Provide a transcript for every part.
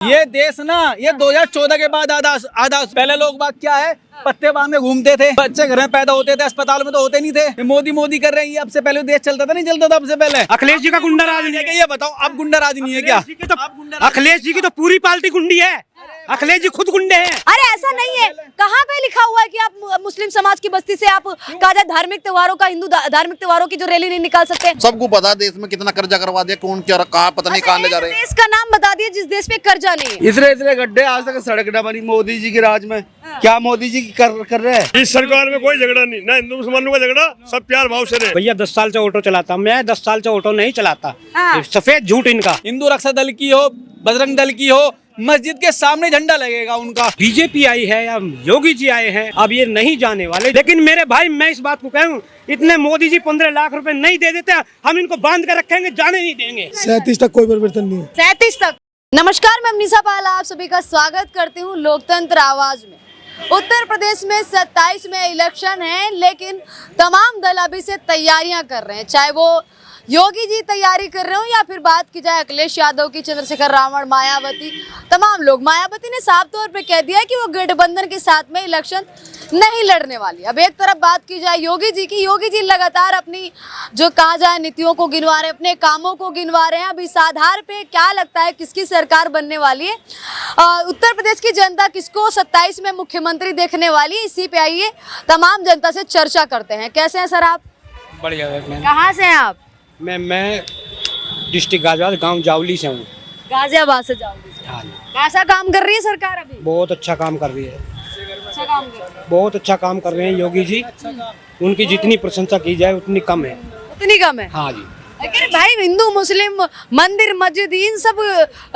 ये देश ना, ये 2014 के बाद आधा पहले लोग बात क्या है, पत्ते बांधे घूमते थे, बच्चे घर में पैदा होते थे, अस्पताल में तो होते नहीं थे। ये मोदी कर रहे हैं, ये अब से पहले देश चलता था, नहीं चलता था अब से पहले। अखिलेश जी का गुंडा राज नहीं है, ये बताओ, अब गुंडा राज नहीं है क्या? अखिलेश जी की तो पूरी पार्टी गुंडी है, अखिलेश जी खुद गुंडे हैं। अरे ऐसा नहीं है, कहाँ पे लिखा हुआ है कि आप मुस्लिम समाज की बस्ती से आप कहा जाए धार्मिक त्योहारों का, हिंदू धार्मिक त्योहारों की जो रैली नहीं निकाल सकते? सबको पता देश में कितना कर्जा करवा दिया, कौन क्या कहा, पता नहीं कहाँ ले जा रहे हैं। देश का नाम बता दिया जिस देश में कर्जा नहीं है। इतने गड्ढे, आज तक सड़क न बनी मोदी जी के राज में। क्या मोदी जी कर रहे हैं? इस सरकार में कोई झगड़ा नहीं, ना हिंदू मुसलमानों का झगड़ा, सब प्यार भाव से रहे। भैया 10 साल से ऑटो चलाता, मैं 10 साल से ऑटो नहीं चलाता। सफेद झूठ इनका। हिंदू रक्षा दल की हो, बजरंग दल की हो, मस्जिद के सामने झंडा लगेगा उनका। बीजेपी आई है या योगी जी आए हैं, अब ये नहीं जाने वाले। लेकिन मेरे भाई, मैं इस बात को कहूँ, इतने मोदी जी 15 लाख रुपए नहीं दे देते, हम इनको बांध कर रखेंगे, जाने नहीं देंगे। 37 तक कोई परिवर्तन नहीं है। 37 तक। नमस्कार, मैं मनीषा पाल आप सभी का स्वागत करती हूँ लोकतंत्र आवाज में। उत्तर प्रदेश में 27 में इलेक्शन है, लेकिन तमाम दल अभी से तैयारियां कर रहे हैं, चाहे वो योगी जी तैयारी कर रहे हो या फिर बात की जाए अखिलेश यादव की, चंद्रशेखर रावण, मायावती, तमाम लोग। मायावती ने साफ तौर पे कह दिया है कि वो गठबंधन के साथ में इलेक्शन नहीं लड़ने वाली। अब एक तरफ बात की जाए योगी जी की, योगी जी लगातार अपनी जो कहा जाए नीतियों को गिनवा रहे हैं, अपने कामों को गिनवा रहे हैं। अब इस आधार पे क्या लगता है किसकी सरकार बनने वाली है, उत्तर प्रदेश की जनता किसको 27 में मुख्यमंत्री देखने वाली है, इसी पे आइए तमाम जनता से चर्चा करते हैं। कैसे हैं सर आप? बढ़िया है। कहाँ से हैं आप? मैं डिस्ट्रिक्ट गाजियाबाद, गांव जावली से हूँ। गाजियाबाद से जाओगे? हाँ जी। कैसा काम कर रही है सरकार अभी? बहुत अच्छा काम कर रही है, अच्छा काम कर रही है। बहुत अच्छा काम कर रहे हैं योगी जी। उनकी जितनी प्रशंसा की जाए उतनी कम है। उतनी कम है? हाँ जी। लेकिन भाई, हिंदू मुस्लिम मंदिर मस्जिद इन सब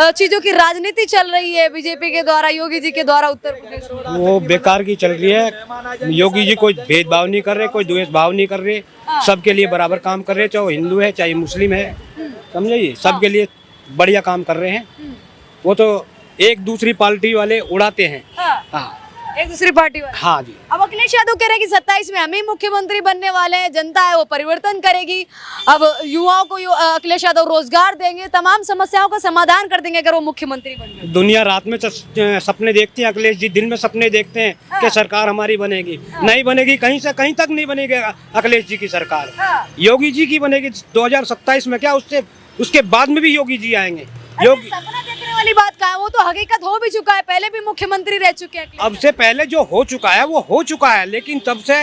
चीजों की राजनीति चल रही है बीजेपी के द्वारा, योगी जी के द्वारा उत्तर प्रदेश में। वो बेकार की चल रही है। योगी जी कोई भेदभाव नहीं कर रहे, कोई द्वेष भाव नहीं कर रहे, सबके लिए बराबर काम कर रहे, चाहे हिंदू है चाहे मुस्लिम है, समझिए, सबके लिए बढ़िया काम कर रहे हैं। वो तो एक दूसरी पार्टी वाले उड़ाते हैं। हाँ, एक दूसरी पार्टी वाले। हाँ जी। अब अखिलेश यादव कह रहे हैं कि 27 में हम ही मुख्यमंत्री बनने वाले हैं, जनता है वो परिवर्तन करेगी। अब युवाओं को अखिलेश यादव रोजगार देंगे, तमाम समस्याओं का समाधान कर देंगे अगर वो मुख्यमंत्री बन गए। दुनिया रात में सपने देखती है, अखिलेश जी दिन में सपने देखते हैं कि सरकार हमारी बनेगी। नहीं बनेगी, कहीं से कहीं तक नहीं बनेगी अखिलेश जी की सरकार। योगी जी की बनेगी 2027 में। क्या उसके बाद में भी योगी जी आएंगे? योगी सपना देखने वाली बात का है, वो तो हकीकत हो भी चुका है, पहले भी मुख्यमंत्री रह चुके हैं। अब से पहले जो हो चुका है वो हो चुका है, लेकिन तब से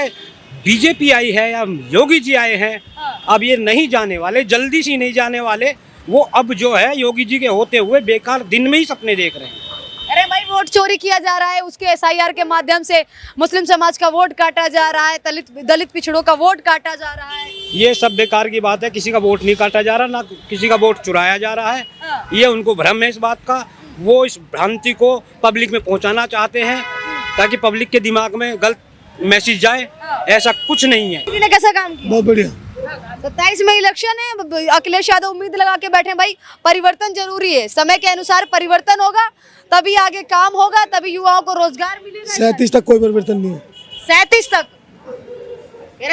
बीजेपी आई है या योगी जी आए हैं, अब ये नहीं जाने वाले, जल्दी से नहीं जाने वाले। वो अब जो है योगी जी के होते हुए बेकार दिन में ही सपने देख रहे हैं। अरे भाई, वोट चोरी किया जा रहा है, उसके SIR के माध्यम से मुस्लिम समाज का वोट काटा जा रहा है, दलित पिछड़ों का वोट काटा जा रहा है। ये सब बेकार की बात है। किसी का वोट नहीं काटा जा रहा, ना किसी का वोट चुराया जा रहा है। ये उनको भ्रम है इस बात का। वो इस भ्रांति को पब्लिक में पहुंचाना चाहते हैं ताकि पब्लिक के दिमाग में गलत मैसेज जाए। ऐसा कुछ नहीं है। ने कैसा काम किया? बहुत बढ़िया। 27 में इलेक्शन है, अखिलेश यादव उम्मीद लगा के बैठे भाई, परिवर्तन जरूरी है, समय के अनुसार परिवर्तन होगा, तभी आगे काम होगा, तभी युवाओं को रोजगार मिलेगा। 37 तक कोई परिवर्तन नहीं है। 37 तक?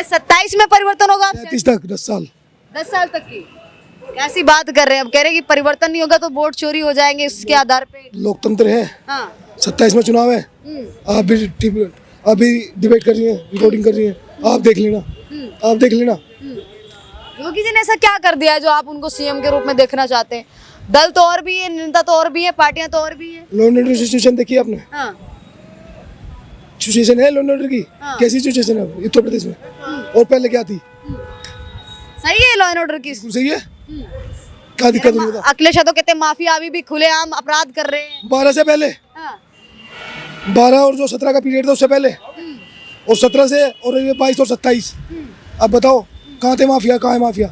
27 में परिवर्तन होगा? 37 तक 10 साल। 10 साल तक की कैसी बात कर रहे हैं? अब कह रहे हैं कि परिवर्तन नहीं होगा तो वोट चोरी हो जाएंगे, इसके आधार पे। लोकतंत्र है। हाँ। 27 में चुनाव है। आप भी अभी डिबेट कर रही हैं, रिकॉर्डिंग कर रही हैं, आप देख लेना, आप देख लेना। योगी जी ने ऐसा क्या कर दिया है जो आप उनको CM के रूप में देखना चाहते हैं? दल तो और भी है, नेता तो और भी है, पार्टियां तो और भी है। लॉ एंड ऑर्डर सिचुएशन देखी आपने? हाँ। सिचुएशन है लॉ एंड ऑर्डर की। कैसी सिचुएशन है उत्तर प्रदेश में? और पहले क्या थी? सही है लॉ एंड ऑर्डर की? सही है। क्या दिक्कत हुई था? अखिलेश यादव कहते हैं माफिया अभी भी खुलेआम अपराध कर रहे हैं। 12 से पहले, 12 और जो 17 का पीरियड था उससे पहले, और 17 से, और ये 22 और 27। अब बताओ कहाँ थे माफिया, कहाँ है माफिया,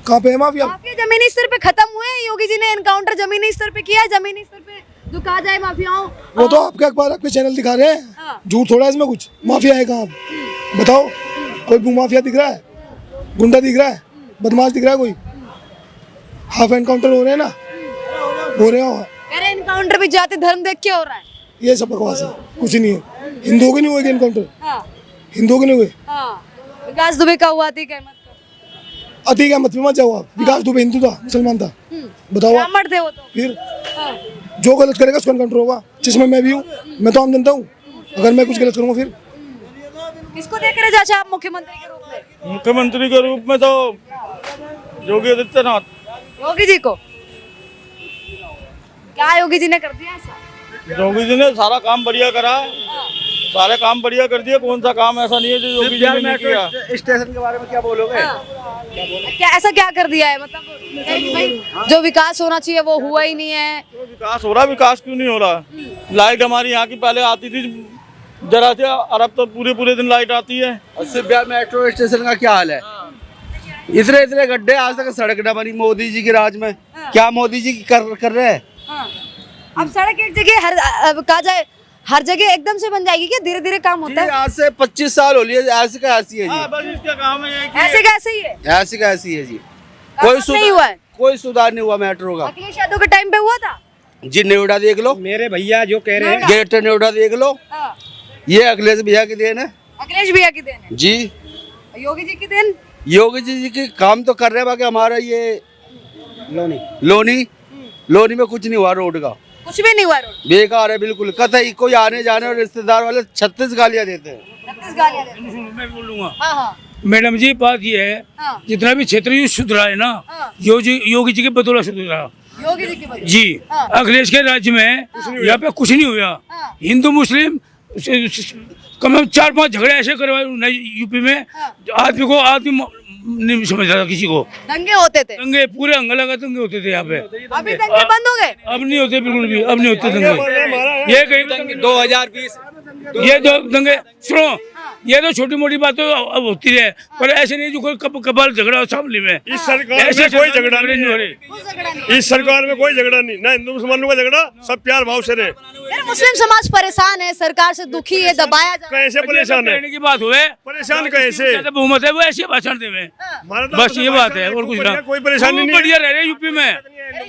कहाँ पे है माफिया? माफिया जमीनी स्तर पे खत्म हुए हैं। योगी जी ने एनकाउंटर जमीनी स्तर पे किया है, जमीनी स्तर पे जो कहा जाए माफियाओं। वो तो आपके अखबार आपके चैनल दिखा रहे हैं, झूठ थोड़ा है इसमें कुछ। माफिया है कहाँ? बताओ, कोई माफिया दिख रहा है? गुंडा दिख रहा है? बदमाश दिख रहा है कोई? हाफ एनकाउंटर हो रहे हैं ना, हो रहे हो। एनकाउंटर भी जाति धर्म देख के हो रहा है। ये सब बकवास है, कुछ नहीं है। हिंदुओं के नहीं हुए एनकाउंटर, हिंदुओं के नहीं हुए। विकास दुबे का हुआ थी, अति क्या मत में मत जाओ आप। विकास दुबे हिंदू था, मुसलमान था? बताओ आप। ब्राह्मण थे वो तो। फिर जो गलत करेगा उसका कंट्रोल होगा, जिसमें मैं भी हूँ। मैं तो आम जनता हूँ, अगर मैं कुछ गलत करूँगा फिर किसको देख रहे चाचा आप मुख्यमंत्री के रूप में? मुख्यमंत्री के रूप में तो योगी आदित्यनाथ। योगी जी को क्या योगी जी ने कर दिया ऐसा? योगी जी ने सारा काम बढ़िया करा, सारे काम बढ़िया कर दिए। कौन सा काम ऐसा नहीं है जो योगी जी ने नहीं किया। स्टेशन के बारे में क्या बोलोगे? क्या ऐसा क्या कर दिया है, मतलब भाई जो विकास होना चाहिए वो हुआ ही नहीं है? तो विकास हो रहा, विकास क्यों नहीं हो रहा? लाइट हमारी यहाँ की पहले आती थी जरा से, अरब तो पूरे पूरे दिन लाइट आती है। अस्सी बिहार मेट्रो स्टेशन का क्या हाल है? इतने इतने गड्ढे, आज तक सड़क न बनी मोदी जी के राज में। क्या मोदी जी कर रहे हैं? अब सड़क एक जगह कहा जाए हर जगह एकदम से बन जाएगी क्या? धीरे धीरे काम होता है। आज से 25 साल हो लिए, ऐसी का ऐसी है जी। बस इसका काम है ऐसे कैसे ही है? ऐसी का ऐसी है जी। कोई नहीं हुआ है। कोई सुधार नहीं हुआ मेट्रो का अखिलेश यादव के टाइम पे हुआ था जी। नोएडा देख लो, मेरे भैया जो कह रहे हैं ग्रेटर नोएडा देख लो, ये अखिलेश भैया की देन है अखिलेश भैया की देन है जी। योगी जी की देन? योगी जी के काम तो कर रहे हैं, बाकी हमारा ये लोनी में कुछ नहीं हुआ। रोड का कुछ भी नहीं हुआ। रोड बेकार है बिल्कुल, कतई। कोई आने जाने और रिश्तेदार वाले 36 गालियां देते हैं। 36 गालियां देते हैं। मैं बोलूंगा हाँ हाँ मैडम जी, बात ये है हाँ। जितना भी क्षेत्र सुधरा है ना, योगी जी के बदौलत सुधरा योगी जी की वजह जी। हाँ। अखिलेश के राज्य में यहाँ पे कुछ नहीं हुआ। हाँ। हिंदू मुस्लिम कम से कम 4-5 झगड़े ऐसे करवाए यूपी में, आदमी नहीं समझ रहा था किसी को। दंगे होते थे, दंगे पूरे अंगला का दंगे होते थे यहाँ पे। अभी दंगे बंद हो गए? अब नहीं होते, बिल्कुल भी अब नहीं होते दंगे। ये कहीं 2020 ये दो दंगे सुनो, ये तो छोटी मोटी बातें अब होती है, पर ऐसे नहीं जो कोई कबाल झगड़ा हो सामने में। इस सरकार में कोई झगड़ा नहीं हो रही। इस सरकार में कोई झगड़ा नहीं, ना हिंदू मुसलमानों का झगड़ा, सब प्यार भाव से रहे। यार मुस्लिम समाज परेशान है, सरकार से दुखी है, दबाया जा रहा है। कैसे परेशान है? कहने की बात हुए परेशान कैसे? बहुमत है वो ऐसे भाषण देवे, बस ये बात है और कुछ ना। कोई परेशानी नहीं, बढ़िया रह रहे यूपी में।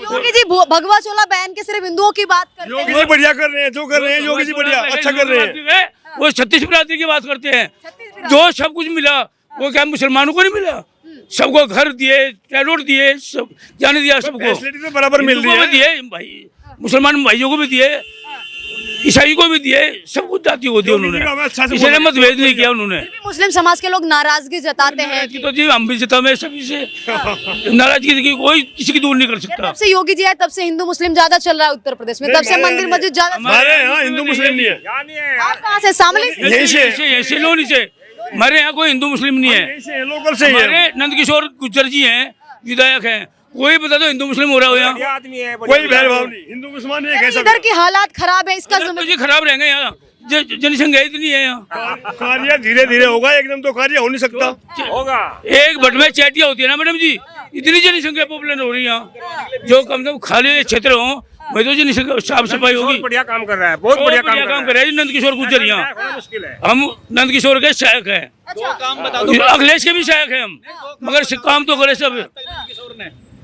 योगी जी भगवा चोला बहन के सिर्फ हिंदुओं की बात करते हैं। योगी जी बढ़िया कर रहे हैं, जो कर रहे हैं योगी जी बढ़िया अच्छा कर रहे हैं। वो 36 बिरादरी की बात करते हैं। जो सब कुछ मिला वो क्या मुसलमानों को नहीं मिला? सबको घर दिए, रोड दिए, सब जाने दिया, सबको फैसिलिटी तो बराबर मिल रही है। दिए भाई, मुसलमान भाइयों को भी दिए, ईसाई को भी दिए, सब कुछ जातियों को दिए उन्होंने। इसलिए मतभेद नहीं किया उन्होंने। मुस्लिम समाज के लोग नाराजगी जताते हैं। नाराजगी तो जी हम भी जताते हैं सभी से। नाराजगी कोई किसी की दूर नहीं कर सकता। तब से योगी जी आए तब से हिंदू मुस्लिम ज्यादा चल रहा है उत्तर प्रदेश में, तब से मंदिर मस्जिद ज्यादा। हमारे यहाँ हिंदू मुस्लिम नहीं है। आप कहाँ से? शामली से? ऐसे लोग नहीं से, हमारे यहाँ कोई हिंदू मुस्लिम नहीं है। लोकल से ही है। हमारे नंदकिशोर गुज्जर जी हैं, विधायक हैं, कोई बता दो हिंदू मुस्लिम हो रहा हो यहाँ? कोई भेदभाव नहीं, हिंदू मुसलमान एक है सब। इधर की हालात खराब है, इसका जी खराब रहेंगे यहाँ, जनसंख्या इतनी है यहाँ। कार्य धीरे धीरे होगा, एकदम तो कार्य हो नहीं सकता। होगा एक भट में चैटिया होती है ना मैडम जी, इतनी जनसंख्या पॉपुलर हो रही है यहाँ। जो कम से कम खाली क्षेत्र हो वही तो जनसंख्या साफ सफाई होगी। बढ़िया काम कर रहा है, बहुत बढ़िया काम कर रहा है नंदकिशोर गुज्जर यहाँ। मुश्किल है। हम नंदकिशोर के सहायक हैं, अखिलेश के भी सहायक हैं हम, मगर काम तो करे सब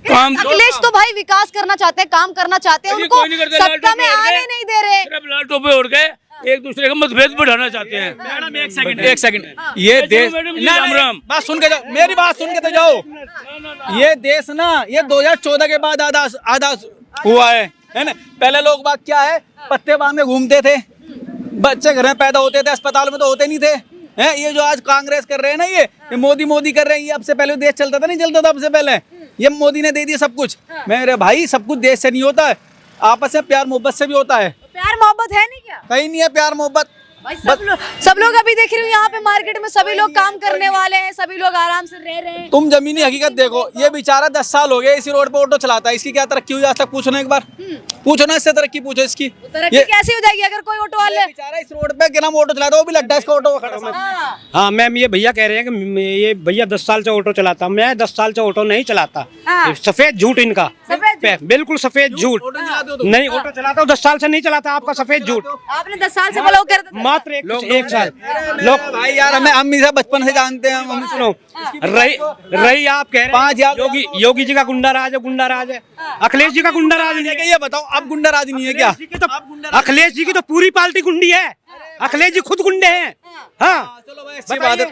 काम। अखिलेश तो भाई विकास करना चाहते हैं, काम करना चाहते हैं, उनको सत्ता में आने नहीं दे रहे। सिर्फ लाल टोपे ओढ़ के एक दूसरे का मतभेद बढ़ाना चाहते हैं। मैडम एक सेकंड ये देश राम राम बात सुन के जाओ, मेरी बात सुन के तो जाओ। ये देश ना, ये 2014 के बाद आधा हुआ है ना। पहले लोग बात क्या है, पत्ते बांध में घूमते थे, बच्चे घर में पैदा होते थे, अस्पताल में तो होते नहीं थे। हैं ये जो आज कांग्रेस कर रहे हैं ना, ये मोदी कर रहे हैं। ये अब से पहले देश चलता था, नहीं चलता था अब से पहले? ये मोदी ने दे दिया सब कुछ। मेरे भाई सब कुछ देश से नहीं होता है, आपस में प्यार मोहब्बत से भी होता है। प्यार मोहब्बत है नहीं क्या? कहीं नहीं है प्यार मोहब्बत। भाई सब लोग अभी देख रही हूँ यहाँ पे मार्केट में सभी लोग काम करने वाले हैं, सभी लोग आराम से रह रहे हैं। तुम जमीनी हकीकत देखो, ये बेचारा 10 साल हो गए इसी रोड पे ऑटो चलाता है। इसकी क्या तरक्की हुई आज तक? पूछो ना एक बार, पूछो ना इससे तरक्की पूछो इसकी। तरक्की कैसी हो जाएगी अगर कोई ऑटो वाले? बेचारा इस रोड पे क्या नाम ऑटो चलाता है, वो भी लगता है इसका ऑटो खड़ा। हाँ मैम, ये भैया कह रहे हैं कि ये भैया 10 साल से ऑटो चलाता। मैं 10 साल से ऑटो नहीं चलाता। सफेद झूठ इनका, बिल्कुल सफेद झूठ। नहीं ऑटो चलाता हूँ, 10 साल से नहीं चलाता, आपका सफेद झूठ। आपने 10 साल से ब्लॉक कर दिया। मात्र एक साल। लोग भाई यार हमें अम्मी से बचपन से जानते हैं। मम्मी सुनो, रही आप कह रहे हैं योगी जी का गुंडा राज है, गुंडा राज है। अखिलेश जी का गुंडा राज नहीं है। ये बताओ अब गुंडा राज नहीं है क्या? अखिलेश जी की तो पूरी पार्टी गुंडी है। अखिलेश जी खुद गुंडे हैं। हाँ चलो भाई अच्छी बात है,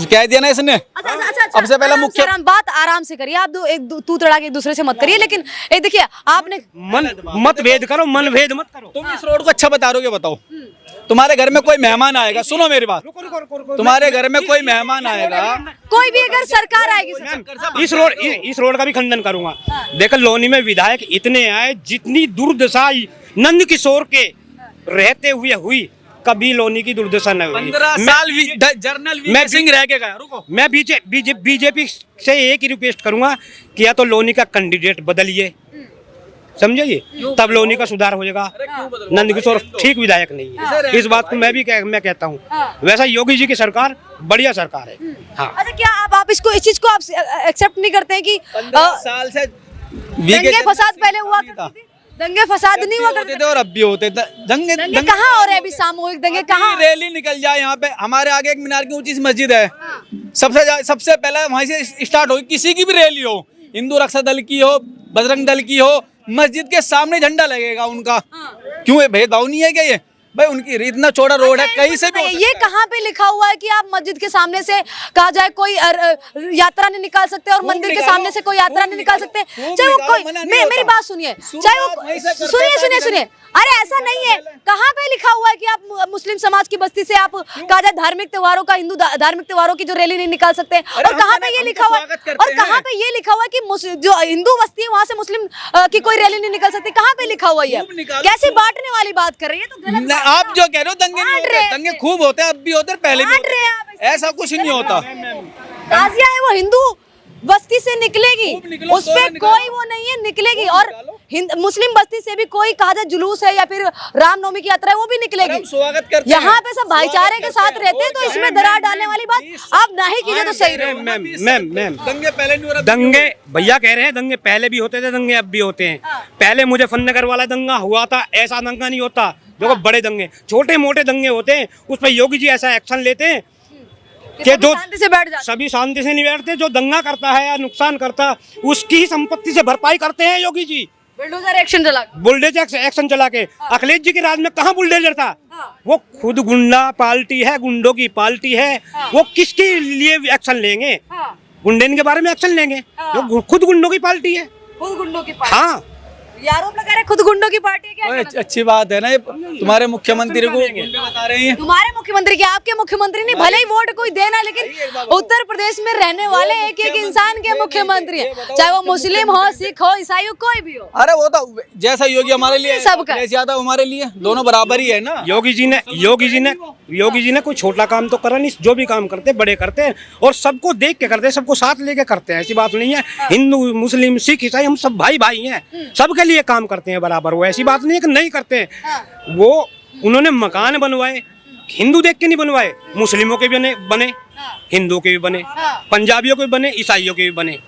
कह दिया ना इसने। अच्छा अब से पहले मुख्य बात आराम से करिए, आप तू तड़ा के एक दूसरे से मत करिए, लेकिन एक देखिए आपने मतभेद करो, मनभेद मत करो। तुम इस रोड को अच्छा बता रहे हो, बताओ तुम्हारे घर में कोई मेहमान आएगा, सुनो मेरी बात, तुम्हारे घर में कोई मेहमान आएगा, कोई भी अगर सरकार आएगी, इस रोड का भी खंडन करूंगा। देखो लोनी में विधायक इतने आए, जितनी दुर्दशा नंद किशोर के रहते हुए हुई, कभी लोनी की दुर्दशा न हुई। 15 साल जर्नल वीके सिंह रह के गया। रुको, मैं बीजेपी से एक ही रिक्वेस्ट करूंगा कि या तो लोनी का कैंडिडेट बदलिए, समझे जी, तब लोनी का सुधार हो जाएगा। नंद किशोर ठीक विधायक नहीं है, इस बात को मैं कहता हूँ। वैसा योगी जी की सरकार बढ़िया सरकार है। हाँ। अच्छा क्या आप इस चीज को आप एक्सेप्ट नहीं करते हैं कि 15 साल से दंगे फसाद पहले हुआ करते थे? दंगे फसाद नहीं हुआ करते थे और अब भी होते थे। दंगे कहाँ हो रहे हैं अभी? सामूहिक दंगे कहाँ? रैली निकल जाए यहाँ पे, हमारे आगे एक मीनार की ऊंची सी मस्जिद है, सबसे पहले वहीं से स्टार्ट हो, किसी की भी रैली हो, हिंदू रक्षा दल की हो, बजरंग दल की हो, मस्जिद के सामने झंडा लगेगा उनका। क्यों ये भेदभाव नहीं है क्या? ये भाई उनकी इतना चौड़ा रोड है, कहीं से भी ये कहाँ पे लिखा हुआ है कि आप मस्जिद के सामने से कहा जाए कोई यात्रा नहीं निकाल सकते और मंदिर के सामने से कोई यात्रा नहीं निकाल सकते? चाहे वो कोई मेरी बात सुनिए, चाहे वो सुनिए, अरे ऐसा नहीं है। कहाँ पे लिखा हुआ है कि आप मुस्लिम समाज की बस्ती से आप कहा जाए धार्मिक त्योहारों का, हिंदू धार्मिक त्योहारों की जो रैली नहीं निकाल सकते? और कहाँ पे ये लिखा हुआ है, और कहाँ पे ये लिखा हुआ है कि जो हिंदू बस्ती है वहाँ से मुस्लिम की कोई रैली नहीं निकल सकती? कहाँ पे लिखा हुआ है? कैसी बांटने वाली बात कर रही है? तो गलत आप जो कह रहे हो दंगे नहीं होते, दंगे खूब होते हैं, अब भी होते हैं, पहले भी होते हैं, ऐसा कुछ नहीं होता। ताजिया है वो हिंदू बस्ती से निकलेगी, उस पे कोई वो नहीं है, निकलेगी। और मुस्लिम बस्ती से भी कोई कहा जाए जुलूस है या फिर रामनवमी की यात्रा है, वो भी निकलेगी। स्वागत करते हैं, यहाँ पे सब भाईचारे के साथ रहते हैं, तो इसमें दरार डालने वाली बात आप नहीं कीजिए तो सही रहेगा। मैम दंगे पहले नहीं हो रहा, दंगे भैया कह रहे हैं दंगे पहले भी होते थे, दंगे अब भी होते हैं। पहले मुजफ्फरनगर वाला दंगा हुआ था, ऐसा दंगा नहीं होता। जो बड़े दंगे, छोटे मोटे दंगे होते हैं, उस पर योगी जी ऐसा एक्शन लेते हैं कि जो सभी शांति से नहीं बैठते। जो दंगा करता है या नुकसान करता, उसकी ही संपत्ति से भरपाई करते हैं योगी जी। बुलडोजर एक्शन चला के। अखिलेश जी के राज में कहाँ बुलडोजर था? वो खुद गुंडा पार्टी है, गुंडों की पार्टी है। वो किसके लिए एक्शन लेंगे? गुंडे के बारे में एक्शन लेंगे? वो खुद गुंडों की पार्टी है। खुद गुंडों की पार्टी। हाँ, आरोप लगा रहे खुद गुंडों की पार्टी है। क्या अच्छी बात है ना, ये तुम्हारे मुख्यमंत्री को गुंडे बता रहे हैं। तुम्हारे मुख्यमंत्री के, आपके मुख्यमंत्री नहीं, भले ही वोट कोई देना, लेकिन उत्तर प्रदेश में रहने वाले एक एक इंसान के मुख्यमंत्री है, चाहे वो मुस्लिम हो, सिख हो, ईसाई हो, कोई भी हो। अरे वो तो जैसा योगी हमारे लिए, सबका यादव हमारे लिए, दोनों बराबर ही है ना। योगी जी ने कोई छोटा काम तो करा नहीं, जो भी काम करते बड़े करते हैं और सबको देख के करते हैं, सबको साथ लेके करते हैं। ऐसी बात नहीं है, हिंदू मुस्लिम सिख ईसाई हम सब भाई भाई हैं, सबके लिए काम करते हैं बराबर। वो ऐसी बात नहीं है कि नहीं करते हैं। वो उन्होंने मकान बनवाए, हिंदू देख के नहीं बनवाए, मुस्लिमों के भी बने, हिंदुओं के भी बने, पंजाबियों के भी बने, ईसाइयों के भी बने।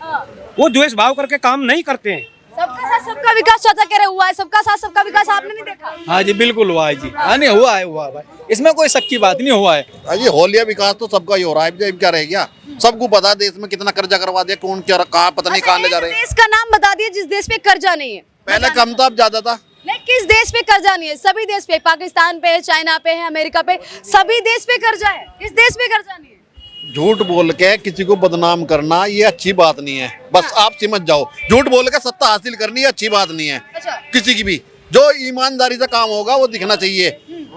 वो द्वेष भाव करके काम नहीं करते हैं। सबका साथ सबका विकास चाचा कह रहे हुआ है, सबका साथ सबका विकास आपने नहीं देखा? हाँ जी बिल्कुल हुआ है जी, हाँ नहीं हुआ है भाई, इसमें कोई शक की बात नहीं, हुआ है। अजी होलिया विकास तो सबका ही हो रहा है, क्या रह गया? सबको पता है देश में कितना कर्जा करवा दिया, कौन क्या कहा, पता नहीं कहाँ ले जा रहे हैं। देश का नाम बता दिए जिस देश पे कर्जा नहीं है। पहले कम था, अब ज्यादा था। नहीं, किस देश पे कर्जा नहीं है? सभी देश पे, पाकिस्तान पे, चाइना पे है, अमेरिका पे, सभी देश पे कर्जा है। किस देश पे कर्जा नहीं है? झूठ बोल के किसी को बदनाम करना ये अच्छी बात नहीं है, बस आप समझ जाओ। झूठ बोल के सत्ता हासिल करनी ये अच्छी बात नहीं है। अच्छा। किसी की भी जो ईमानदारी से काम होगा वो दिखना चाहिए।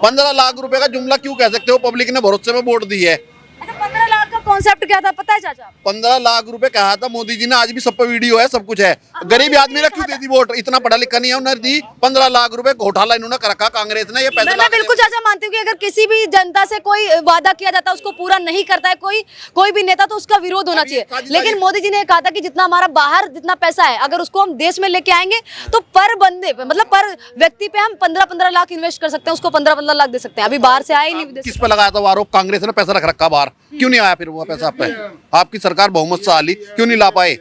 15 लाख रुपए का जुमला क्यों कह सकते हो? पब्लिक ने भरोसे में वोट दी है। अच्छा, 15 लाख का कॉन्सेप्ट क्या था पता है चाचा? 15 लाख रुपए कहा था मोदी जी ने, आज भी सब पे वीडियो है, सब कुछ है। गरीब आदमी ने क्यों दे दी वोट? इतना पढ़ा लिखा नहीं है, उन्होंने दी 15 लाख रुपए घोटाला इन्होंने कर रखा कांग्रेस ने। ये पैसे मैं बिल्कुल चाचा मानती हूँ कि अगर किसी भी जनता से कोई वादा किया जाता है उसको पूरा नहीं करता है कोई भी नेता, तो उसका विरोध होना चाहिए। लेकिन मोदी जी ने कहा था कि जितना हमारा बाहर जितना पैसा है, अगर उसको हम देश में लेके आएंगे तो पर बंदे पे, मतलब पर व्यक्ति पे हम 15-15 लाख इन्वेस्ट कर सकते हैं, उसको 15-15 लाख दे सकते हैं। अभी बाहर से आए ही नहीं। किस पे लगाया था आरोप? कांग्रेस ने पैसा रख रखा बाहर, क्यों नहीं आया फिर वो पैसा पे? आपकी सरकार बहुमत से आली, क्यों नहीं ला पाए?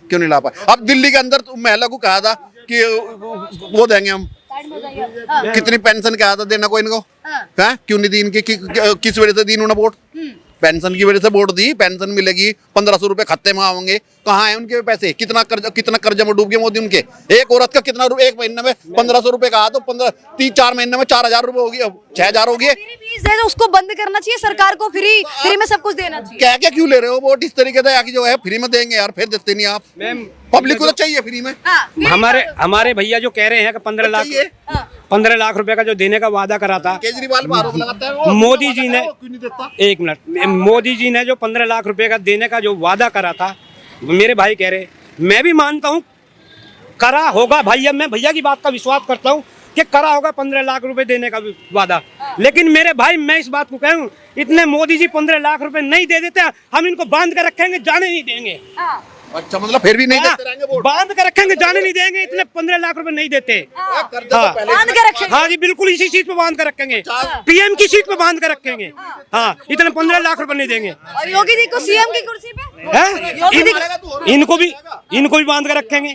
क्यों नहीं ला पाए? अब दिल्ली के अंदर महिला को कहा था कि वो देंगे हम, कितनी पेंशन कहा था देना को इनको, क्यों नहीं दी इनकी? किस वजह से दी इन्होंने वोट? पेंशन की वजह से वोट दी, पेंशन मिलेगी, 1500 रुपए खाते में आएंगे, कहाँ है उनके पैसे? कितना कर्जा में डूब गए मोदी उनके। एक औरत का कितना एक महीने में 1500 रुपए का, तो 3-4 महीने में 4000 रुपए हो गए, 6000 हो गए। फ्री फीस है तो उसको बंद करना चाहिए, सरकार को फ्री में सब कुछ देना चाहिए। क्या क्या क्यों ले रहे हो वोट इस तरीके से? आगे जो है फ्री में देंगे यार, फिर देते नहीं आप। पब्लिक को तो चाहिए फ्री में। हमारे भैया जो कह रहे हैं कि 15 लाख रुपए का जो देने का वादा करा था केजरीवाल पर आरोप लगाता है वो, मोदी जी ने, क्यों नहीं देता? एक मिनट, मोदी जी ने जो 15 लाख रुपए का देने का जो वादा करा था, मेरे भाई कह रहे, मैं भी मानता हूँ करा होगा भैया, मैं भैया की बात का विश्वास करता हूँ कि करा होगा 15 लाख रुपए देने का वादा। लेकिन मेरे भाई मैं इस बात को कहूँ, इतने मोदी जी 15 लाख रुपए नहीं दे देते, हम इनको बांध कर रखेंगे, जाने नहीं देंगे। अच्छा, मतलब फिर भी नहीं देते रहेंगे वोट? बांध कर रखेंगे, जाने नहीं देंगे, इतने 15 लाख रुपए नहीं देते। बांध के रखेंगे। हाँ जी, बिल्कुल इसी सीट पे बांध कर रखेंगे, पीएम की सीट पे बांध कर रखेंगे। हाँ, इतने 15 लाख रुपए नहीं देंगे। और योगी जी को सीएम की कुर्सी पे है? इनको भी बांध कर रखेंगे।